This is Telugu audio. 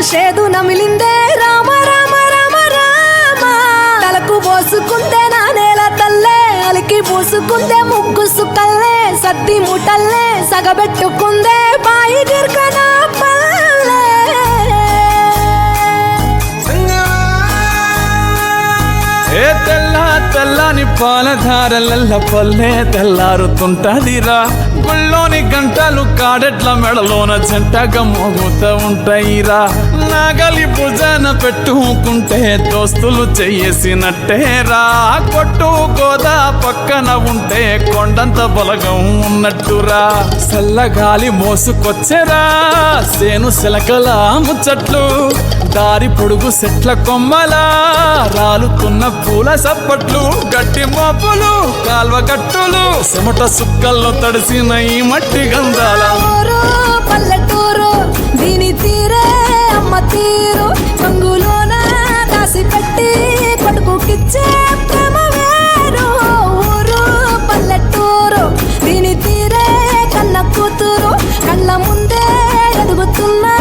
చేదు నమిలిందే రామ రామ రామ రామ తలకు పోసుకుందే నా నేల తల్లే అలికి పూసుకుందే ముగ్గు సుక్కల్లే సద్ది ముటల్లే సగబెట్టుకుందే బాయి గిర్కనా పల్లె ఏ తెల్లని పాలధారలల్ల పల్లె తెల్లారుతుంటదిరా గుళ్ళోని గంటలు కాడెట్ల మెడలోన జంటగా మోగుతూ ఉంటాయిరా నాగలి భుజన పెట్టుకుంటే దోస్తులు చెయ్యేసినట్టేరా కొట్టు గోదా పక్కన ఉంటే కొండంత బలగం ఉన్నట్టురా చల్లగాలి మోసుకొచ్చెరా సేను సిలకల ముచ్చట్లు దారి పొడుగు చెట్ల కొమ్మలా రాలుతున్న పూల సప్పట్లు గట్టి మోపులు కాల్వ గట్టులు చెమట సుక్కల్లో తడిసిన ఈ మట్టి గంధాల పల్లెటూరు దీని తీరే అమ్మ తీరు కంగులోన దాసి పెట్టి కొడుకుకిచ్చే ప్రేమ వేరు ఊరు పల్లెటూరు దీని తీరే కన్న కూతురు కళ్ళ ముందే ఎదుగుతున్నా